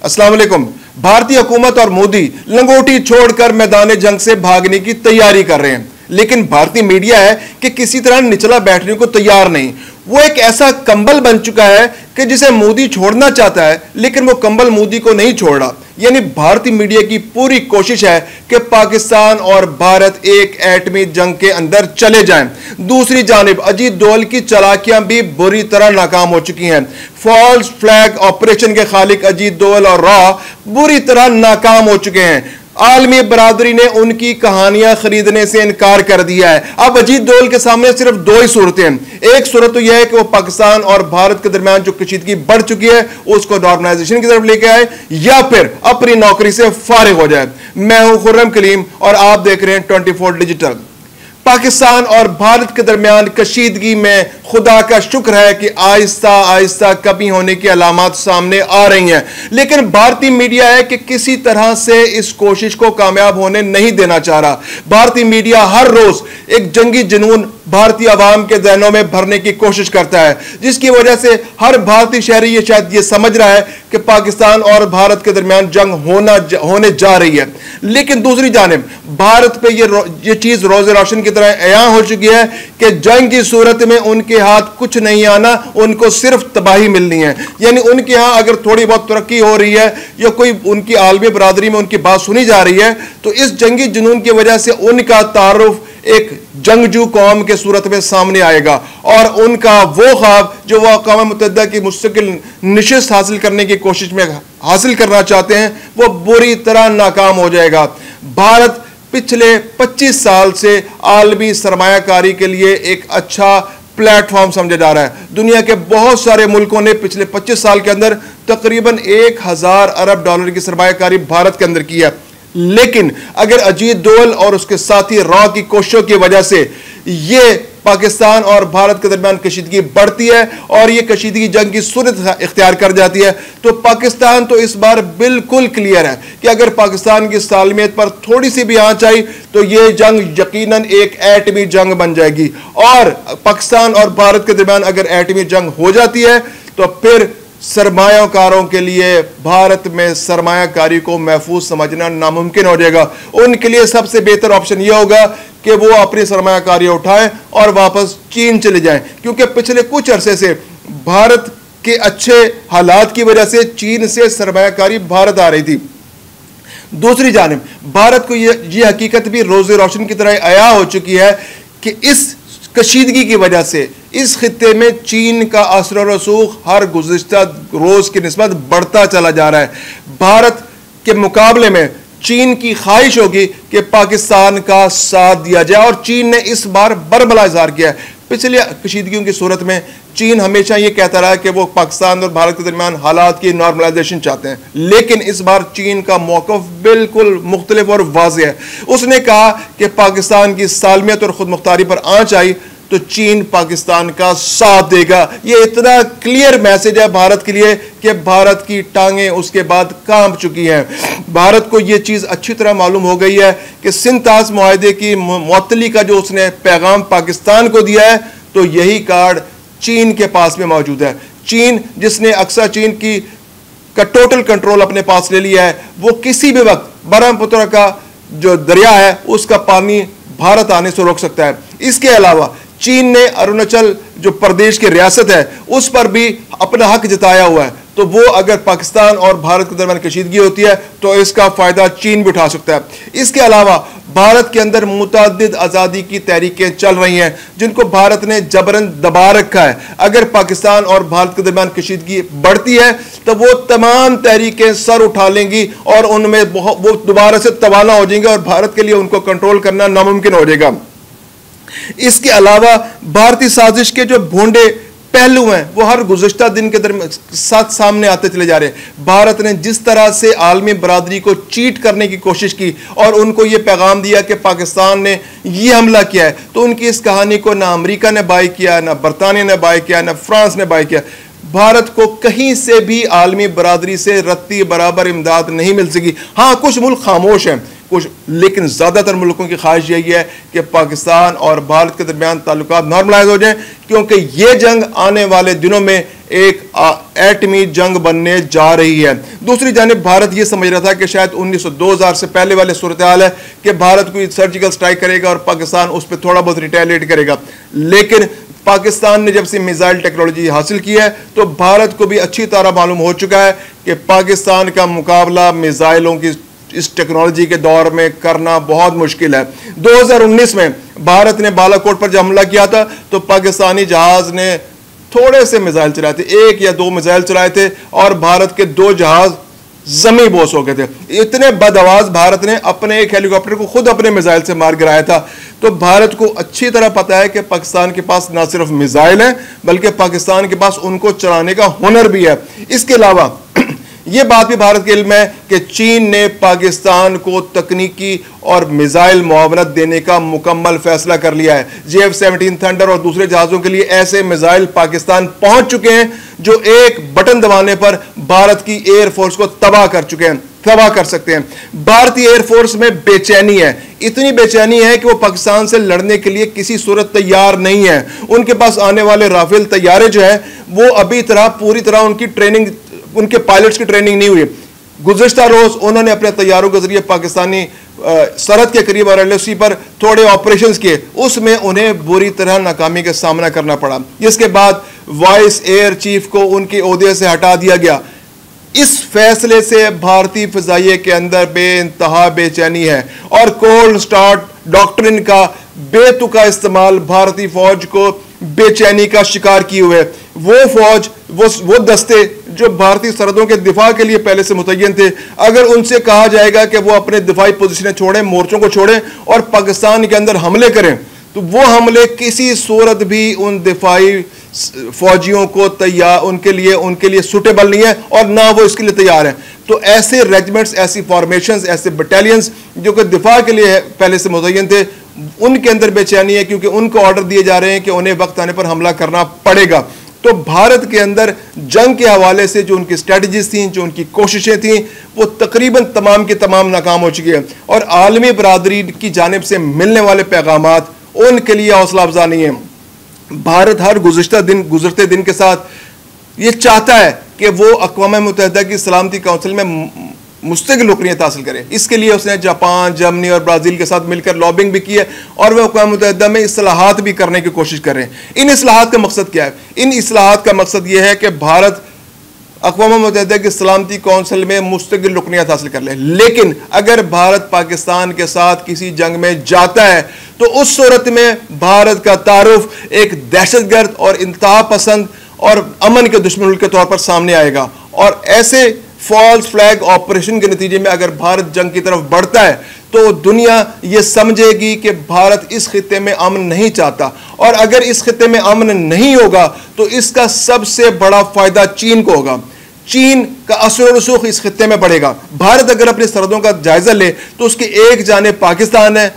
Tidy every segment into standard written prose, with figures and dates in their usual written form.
अस्सलाम वालेकुम। भारतीय हुकूमत और मोदी लंगोटी छोड़कर मैदान जंग से भागने की तैयारी कर रहे हैं, लेकिन भारतीय मीडिया है कि किसी तरह निचला बैठने को तैयार नहीं। वो एक ऐसा कंबल बन चुका है कि जिसे मोदी छोड़ना चाहता है, लेकिन वो कंबल मोदी को नहीं छोड़ रहा। यानी भारतीय मीडिया की पूरी कोशिश है कि पाकिस्तान और भारत एक एटमी जंग के अंदर चले जाएं। दूसरी जानिब अजीत डोभाल की चालाकियां भी बुरी तरह नाकाम हो चुकी हैं। फॉल्स फ्लैग ऑपरेशन के खालिक अजीत डोभाल और रॉ बुरी तरह नाकाम हो चुके हैं। आलमी बरादरी ने उनकी कहानियां खरीदने से इनकार कर दिया है। अब अजीत डोभाल के सामने सिर्फ दो ही सूरतें हैं। एक सूरत तो यह है कि वो पाकिस्तान और भारत के दरमियान जो कशीदगी बढ़ चुकी है उसको नॉर्मलाइजेशन की तरफ लेके आए, या फिर अपनी नौकरी से फारिग हो जाए। मैं हूं खुर्रम कलीम और आप देख रहे हैं 24 डिजिटल। पाकिस्तान और भारत के दरमियान कशीदगी में खुदा का शुक्र है कि आहिस्ता आहिस्ता कमी होने की अलामत सामने आ रही हैं, लेकिन भारतीय मीडिया है कि किसी तरह से इस कोशिश को कामयाब होने नहीं देना चाह रहा। भारतीय मीडिया हर रोज एक जंगी जुनून भारतीय अवाम के जहनों में भरने की कोशिश करता है, जिसकी वजह से हर भारतीय शहरी ये शायद ये समझ रहा है कि पाकिस्तान और भारत के दरमियान जंग होने जा रही है। लेकिन दूसरी जानिब भारत पे ये चीज रोज़े रोशन की तरह अयां हो चुकी है कि जंग की सूरत में उनके हाथ कुछ नहीं आना, उनको सिर्फ तबाही मिलनी है। यानी उनके यहां अगर थोड़ी बहुत तरक्की हो रही है या कोई उनकी आलमी बरादरी में उनकी बात सुनी जा रही है, तो इस जंगी जुनून की वजह से उनका तारुफ एक जंगजू कौम के सूरत में सामने आएगा और उनका वो ख्वाब जो वह अक़वाम मुत्तहिदा की मुस्तकिल निशिस्त हासिल करने की कोशिश में हासिल करना चाहते हैं, वो बुरी तरह नाकाम हो जाएगा। भारत पिछले 25 साल से आलमी सरमायाकारी के लिए एक अच्छा प्लेटफॉर्म समझा जा रहा है। दुनिया के बहुत सारे मुल्कों ने पिछले 25 साल के अंदर तकरीबन 1000 अरब डॉलर की सरमायाकारी भारत के अंदर की है। लेकिन अगर अजीत डोभाल और उसके साथी रॉ की कोशिशों की वजह से ये पाकिस्तान और भारत के दरमियान कशीदगी बढ़ती है और ये कशीदगी जंग की सूरत इख्तियार कर जाती है, तो पाकिस्तान तो इस बार बिल्कुल क्लियर है कि अगर पाकिस्तान की सालमियत पर थोड़ी सी भी आंच आई तो ये जंग यकीनन एक एटमी जंग बन जाएगी। और पाकिस्तान और भारत के दरमियान अगर एटमी जंग हो जाती है तो फिर सरमायाकारों के लिए भारत में सरमायाकारी को महफूज समझना नामुमकिन हो जाएगा। उनके लिए सबसे बेहतर ऑप्शन यह होगा कि वो अपनी सरमायाकारी उठाएं और वापस चीन चले जाएं, क्योंकि पिछले कुछ अरसे से भारत के अच्छे हालात की वजह से चीन से सरमायाकारी भारत आ रही थी। दूसरी जानिब भारत को यह हकीकत भी रोज़े रोशन की तरह आया हो चुकी है कि इस कशीदगी की वजह से इस खित्ते में चीन का असर और रसूख हर गुज़िश्ता रोज की निस्बत बढ़ता चला जा रहा है। भारत के मुकाबले में चीन की ख्वाहिश होगी कि पाकिस्तान का साथ दिया जाए और चीन ने इस बार बरमला इज़हार किया है। पिछले कशीदगियों की सूरत में चीन हमेशा ये कहता रहा कि वो पाकिस्तान और भारत के दरमियान हालात की नॉर्मलाइजेशन चाहते हैं, लेकिन इस बार चीन का मौक़िफ़ बिल्कुल मुख्तलिफ और वाज़ेह है। उसने कहा कि पाकिस्तान की सालमियत और खुद मुख्तारी पर आंच आई तो चीन पाकिस्तान का साथ देगा। ये इतना क्लियर मैसेज है भारत के लिए कि भारत की टांगें उसके बाद कांप चुकी हैं। भारत को ये चीज़ अच्छी तरह मालूम हो गई है कि सिंतास मुआहदे की मुअत्तली का जो उसने पैगाम पाकिस्तान को दिया है, तो यही कार्ड चीन के पास में मौजूद है। चीन जिसने अक्सा चीन का टोटल कंट्रोल अपने पास ले लिया है, वो किसी भी वक्त ब्रह्मपुत्र का जो दरिया है उसका पानी भारत आने से रोक सकता है। इसके अलावा चीन ने अरुणाचल जो प्रदेश की रियासत है उस पर भी अपना हक जताया हुआ है, तो वो अगर पाकिस्तान और भारत के दरमियान कशीदगी होती है तो इसका फायदा चीन भी उठा सकता है। इसके अलावा भारत के अंदर मुतअद्दिद आज़ादी की तहरीकें चल रही हैं जिनको भारत ने जबरन दबा रखा है। अगर पाकिस्तान और भारत के दरमियान कशीदगी बढ़ती है तो वो तमाम तहरीकें सर उठा लेंगी और उनमें वो दोबारा से तवाना हो जाएंगे और भारत के लिए उनको कंट्रोल करना नामुमकिन हो जाएगा। इसके अलावा भारतीय साजिश के जो भोंडे पहलू हैं वो हर गुज़श्ता दिन के साथ सामने आते चले जा रहे हैं। भारत ने जिस तरह से आलमी बरादरी को चीट करने की कोशिश की और उनको ये पैगाम दिया कि पाकिस्तान ने ये हमला किया है, तो उनकी इस कहानी को ना अमेरिका ने बाय किया, ना बरतानिया ने बाय किया, ना फ्रांस ने बाय किया। भारत को कहीं से भी आलमी बरादरी से रत्ती बराबर इमदाद नहीं मिल सकी। हाँ, कुछ मुल्क खामोश हैं, कुछ, लेकिन ज़्यादातर मुल्कों की ख्वाहिश यही है कि पाकिस्तान और भारत के दरमियान ताल्लुकात नॉर्मलाइज हो जाएं, क्योंकि ये जंग आने वाले दिनों में एक एटमी जंग बनने जा रही है। दूसरी जानिब भारत ये समझ रहा था कि शायद 2000 से पहले वाले सूरत हाल है कि भारत कोई सर्जिकल स्ट्राइक करेगा और पाकिस्तान उस पर थोड़ा बहुत रिटेलिएट करेगा, लेकिन पाकिस्तान ने जब से मिसाइल टेक्नोलॉजी हासिल की है तो भारत को भी अच्छी तरह मालूम हो चुका है कि पाकिस्तान का मुकाबला मिसाइलों की इस टेक्नोलॉजी के दौर में करना बहुत मुश्किल है। 2019 में भारत ने बालाकोट पर जब हमला किया था तो पाकिस्तानी जहाज ने थोड़े से मिसाइल चलाए थे, 1 या 2 मिसाइल चलाए थे और भारत के 2 जहाज जमी बोस हो गए थे। इतने बदआवाज भारत ने अपने एक हेलीकॉप्टर को खुद अपने मिसाइल से मार गिराया था। तो भारत को अच्छी तरह पता है कि पाकिस्तान के पास ना सिर्फ मिसाइल है बल्कि पाकिस्तान के पास उनको चलाने का हुनर भी है। इसके अलावा यह बात भी भारत के इल्म है कि चीन ने पाकिस्तान को तकनीकी और मिसाइल मुआवनत देने का मुकम्मल फैसला कर लिया है। JF-17 थंडर और दूसरे जहाजों के लिए ऐसे मिसाइल पाकिस्तान पहुंच चुके हैं जो एक बटन दबाने पर भारत की एयरफोर्स को तबाह कर सकते हैं। भारतीय एयरफोर्स में बेचैनी है, इतनी बेचैनी है कि वो पाकिस्तान से लड़ने के लिए किसी सूरत तैयार नहीं है। उनके पास आने वाले राफेल तैयारे जो है वो अभी पूरी तरह उनकी ट्रेनिंग, उनके पायलट्स की ट्रेनिंग नहीं हुई। गुज़िश्ता रोज उन्होंने अपने तैयारों के जरिए पाकिस्तानी सरहद के करीब और LOC पर थोड़े ऑपरेशंस किए, उसमें उन्हें बुरी तरह नाकामी का सामना करना पड़ा, जिसके बाद वाइस एयर चीफ को उनके ओहदे से हटा दिया गया। इस फैसले से भारतीय फिजाइये के अंदर बेइंतहा बेचैनी है और कोल्ड स्टार्ट डॉक्ट्रिन का बेतुका इस्तेमाल भारतीय फौज को बेचैनी का शिकार किए हुए। वो फौज, वो दस्ते जो भारतीय सरहदों के दिफा के लिए पहले से मुतय्यन थे, अगर उनसे कहा जाएगा कि वो अपने दिफाई पोजीशनें छोड़ें, मोर्चों को छोड़ें और पाकिस्तान के अंदर हमले करें, तो वो हमले किसी सूरत भी उन दिफाई फौजियों को उनके लिए सुटेबल नहीं है और ना वो इसके लिए तैयार है। तो ऐसे रेजिमेंट्स, ऐसी फॉर्मेशंस, ऐसे बटालियंस जो कि दिफा के लिए पहले से मुतय्यन थे, उनके अंदर बेचैनी है क्योंकि उनको ऑर्डर दिए जा रहे हैं कि उन्हें वक्त आने पर हमला करना पड़ेगा। तो भारत के अंदर जंग के हवाले से जो उनकी स्ट्रेटजीज थी, जो उनकी कोशिशें थी, वो तकरीबन तमाम की तमाम नाकाम हो चुकी है और आलमी बरादरी की जानिब से मिलने वाले पैगामात उनके लिए हौसला अफजा नहीं है। भारत हर गुजरते दिन के साथ ये चाहता है कि वो अक़वाम मुत्तहिदा की सलामती काउंसिल में मुस्तकिल रुकनियत हासिल करे। इसके लिए उसने जापान, जर्मनी और ब्राज़ील के साथ मिलकर लॉबिंग भी की है और वह अक़वाम मुत्तहिदा में इस्लाहात भी करने की कोशिश कर रहे हैं। इन इस्लाहात का मकसद क्या है? इन इस्लाहात का मकसद यह है कि भारत अक़वाम मुत्तहिदा की सलामती काउंसिल में मुस्तकिल रुकनियत हासिल कर ले। लेकिन अगर भारत पाकिस्तान के साथ किसी जंग में जाता है तो उस सूरत में भारत का तारुफ एक दहशतगर्द और इंतहा पसंद और अमन के दुश्मन के तौर पर सामने आएगा और ऐसे फॉल्स फ्लैग ऑपरेशन के नतीजे में अगर भारत जंग की तरफ बढ़ता है तो दुनिया ये समझेगी कि भारत इस खित्ते में अमन नहीं चाहता और अगर इस खित्ते में अमन नहीं होगा तो इसका सबसे बड़ा फायदा चीन को होगा। चीन का असर रसूख इस खित्ते में बढ़ेगा। भारत अगर अपनी सरहदों का जायजा ले तो उसकी एक जानिब पाकिस्तान है,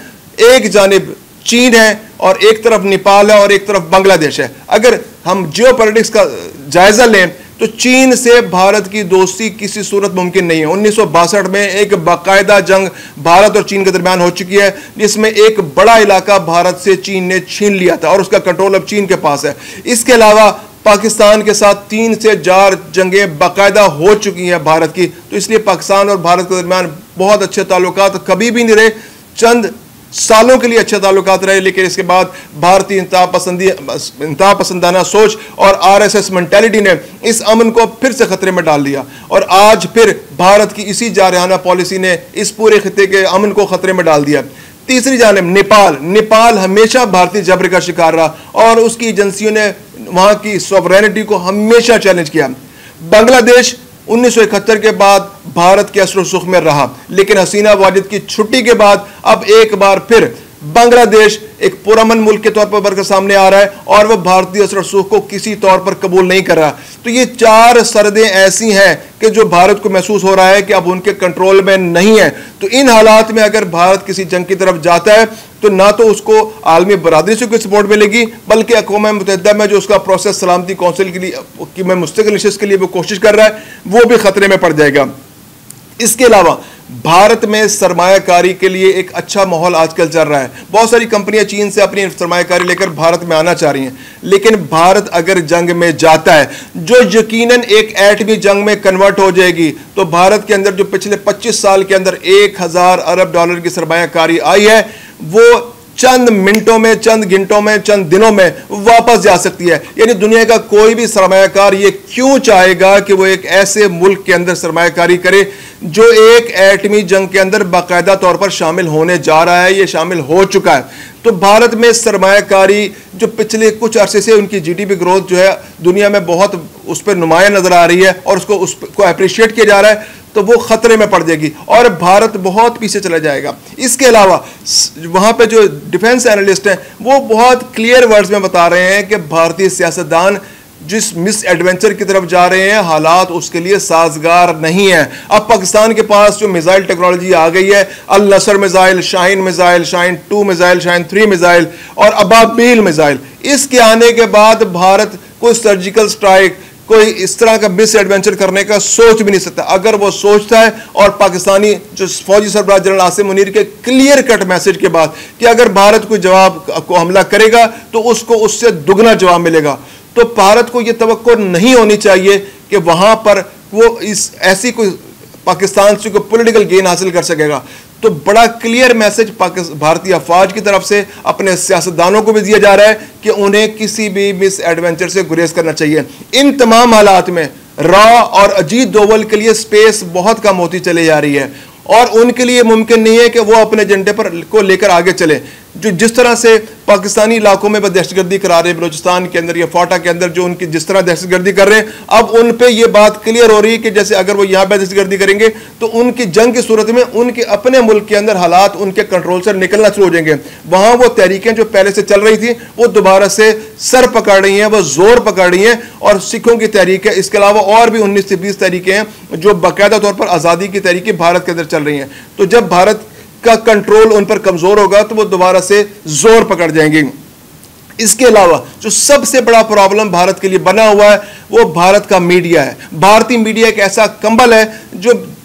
एक जानिब चीन है और एक तरफ नेपाल है और एक तरफ बांग्लादेश है। अगर हम जियोपॉलिटिक्स का जायजा लें तो चीन से भारत की दोस्ती किसी सूरत मुमकिन नहीं है। 1962 में एक बाकायदा जंग भारत और चीन के दरमियान हो चुकी है जिसमें एक बड़ा इलाका भारत से चीन ने छीन लिया था और उसका कंट्रोल अब चीन के पास है। इसके अलावा पाकिस्तान के साथ 3 से 4 जंगें बाकायदा हो चुकी हैं भारत की। तो इसलिए पाकिस्तान और भारत के दरमियान बहुत अच्छे ताल्लुकात कभी भी नहीं रहे, चंद सालों के लिए अच्छे ताल्लुकात रहे, लेकिन इसके बाद भारतीय इंतहा पसंदाना सोच और RSS मेंटालिटी ने इस अमन को फिर से खतरे में डाल दिया और आज फिर भारत की इसी जारहाना पॉलिसी ने इस पूरे खित्ते के अमन को खतरे में डाल दिया। तीसरी जानिब नेपाल हमेशा भारतीय जबर का शिकार रहा और उसकी एजेंसियों ने वहां की सॉवरेनिटी को हमेशा चैलेंज किया। बांग्लादेश 1971 के बाद भारत के असर सुख में रहा, लेकिन हसीना वाजिद की छुट्टी के बाद अब एक बार फिर बांग्लादेश एक पुरअमन मुल्क के तौर पर उभर कर सामने आ रहा है और वह भारतीय असर सुख को किसी तौर पर कबूल नहीं कर रहा। तो ये 4 सरहदें ऐसी हैं कि जो भारत को महसूस हो रहा है कि अब उनके कंट्रोल में नहीं है। तो इन हालात में अगर भारत किसी जंग की तरफ जाता है तो ना तो उसको आलमी बरादरी से कोई सपोर्ट मिलेगी, बल्कि अक़वाम मुत्तहिदा में जो उसका प्रोसेस सलामती काउंसिल के लिए में मुस्तकिल नशिस्त के लिए वो कोशिश कर रहा है वो भी खतरे में पड़ जाएगा। इसके अलावा भारत में सरमायाकारी के लिए एक अच्छा माहौल आजकल चल रहा है। बहुत सारी कंपनियां चीन से अपनी सरमायाकारी लेकर भारत में आना चाह रही हैं, लेकिन भारत अगर जंग में जाता है, जो यकीनन एक एटमी जंग में कन्वर्ट हो जाएगी, तो भारत के अंदर जो पिछले 25 साल के अंदर 1000 अरब डॉलर की सरमायाकारी आई है, वो चंद मिनटों में, चंद घंटों में, चंद दिनों में वापस जा सकती है। यानी दुनिया का कोई भी सरमायाकार ये क्यों चाहेगा कि वो एक ऐसे मुल्क के अंदर सरमायाकारी करे जो एक एटमी जंग के अंदर बाकायदा तौर पर शामिल होने जा रहा है, ये शामिल हो चुका है। तो भारत में सरमायाकारी जो पिछले कुछ अरसे से उनकी जीडीपी ग्रोथ जो है दुनिया में बहुत उस पर नुमाया नजर आ रही है और उसको अप्रिशिएट किया जा रहा है, तो वो खतरे में पड़ जाएगी और भारत बहुत पीछे चला जाएगा। इसके अलावा वहां पे जो डिफेंस एनालिस्ट हैं वो बहुत क्लियर वर्ड्स में बता रहे हैं कि भारतीय सियासतदान जिस मिस एडवेंचर की तरफ जा रहे हैं, हालात उसके लिए साजगार नहीं है। अब पाकिस्तान के पास जो मिसाइल टेक्नोलॉजी आ गई है, Al Nasr missile, Shaheen 2 missile, Shaheen 3 missile और अबाबील मिसाइल, इसके आने के बाद भारत कोई सर्जिकल स्ट्राइक, कोई इस तरह का मिस एडवेंचर करने का सोच भी नहीं सकता। अगर वो सोचता है, और पाकिस्तानी जो फौजी सरबराह जनरल आसिम मुनीर के क्लियर कट मैसेज के बाद कि अगर भारत कोई जवाब को हमला करेगा तो उसको उससे दुगना जवाब मिलेगा, तो भारत को यह तवक्को नहीं होनी चाहिए कि वहां पर वो इस ऐसी कोई पाकिस्तान से कोई पॉलिटिकल गेन हासिल कर सकेगा। तो बड़ा क्लियर मैसेज भारतीय अफवाज की तरफ से अपने सियासतदानों को भी दिया जा रहा है कि उन्हें किसी भी मिस एडवेंचर से गुरेज करना चाहिए। इन तमाम हालात में रॉ और अजीत डोवल के लिए स्पेस बहुत कम होती चली जा रही है और उनके लिए मुमकिन नहीं है कि वो अपने एजेंडे पर को लेकर आगे चले। जो जिस तरह से पाकिस्तानी इलाकों में दहशतगर्दी करा रहे हैं, बलूचिस्तान के अंदर या फाटा के अंदर जो उनकी जिस तरह दहशतगर्दी कर रहे हैं, अब उन पे ये बात क्लियर हो रही है कि जैसे अगर वो यहाँ पे दहशतगर्दी करेंगे तो उनकी जंग की सूरत में उनके अपने मुल्क के अंदर हालात उनके कंट्रोल से निकलना शुरू हो जाएंगे। वहां वो तहरीकें जो पहले से चल रही थी वो दोबारा से सर पकड़ रही हैं, वो जोर पकड़ रही हैं और सिखों की तहरीक है, इसके अलावा और भी 19 से 20 तहरीकें हैं जो बाकायदा तौर पर आज़ादी की तहरीकें भारत के अंदर चल रही हैं। तो जब भारत का कंट्रोल उन पर कमजोर होगा तो वो दोबारा से जोर पकड़ जाएंगे। इसके अलावा जो सबसे बड़ा प्रॉब्लम भारत के लिए बना हुआ है वो भारत का मीडिया है। भारतीय मीडिया एक ऐसा कंबल है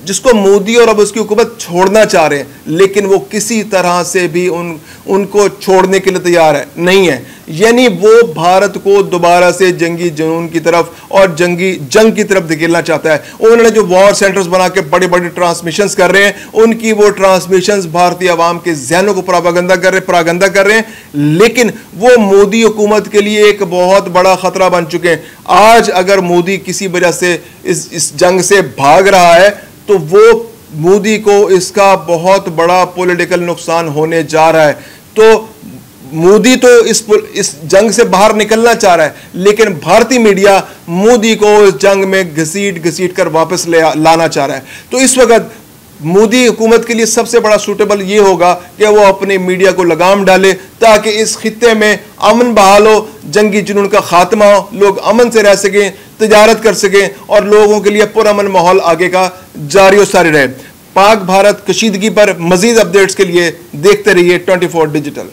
जिसको मोदी और अब उसकी हुकूमत छोड़ना चाह रहे हैं, लेकिन वो किसी तरह से भी उनको छोड़ने के लिए तैयार नहीं है। यानी वो भारत को दोबारा से जंगी जुनून की तरफ और जंग की तरफ धकेलना चाहता है। उन्होंने जो वॉर सेंटर्स बना के बड़े बड़े ट्रांसमिशंस कर रहे हैं, उनकी वो ट्रांसमिशंस भारतीय आवाम के जहनों को परागंदा कर रहे हैं, लेकिन वो मोदी हुकूमत के लिए एक बहुत बड़ा खतरा बन चुके हैं। आज अगर मोदी किसी वजह से इस जंग से भाग रहा है तो वो मोदी को इसका बहुत बड़ा पॉलिटिकल नुकसान होने जा रहा है। तो मोदी तो इस जंग से बाहर निकलना चाह रहा है, लेकिन भारतीय मीडिया मोदी को इस जंग में घसीट कर वापस लाना चाह रहा है। तो इस वक्त मोदी हुकूमत के लिए सबसे बड़ा सूटेबल ये होगा कि वो अपने मीडिया को लगाम डाले ताकि इस खित्ते में अमन बहाल हो, जंगी जुनून का खात्मा हो, लोग अमन से रह सकें, तिजारत कर सकें और लोगों के लिए पुरअमन माहौल आगे का जारी और सारी रहे। पाक भारत कशीदगी पर मजीद अपडेट्स के लिए देखते रहिए 24 डिजिटल।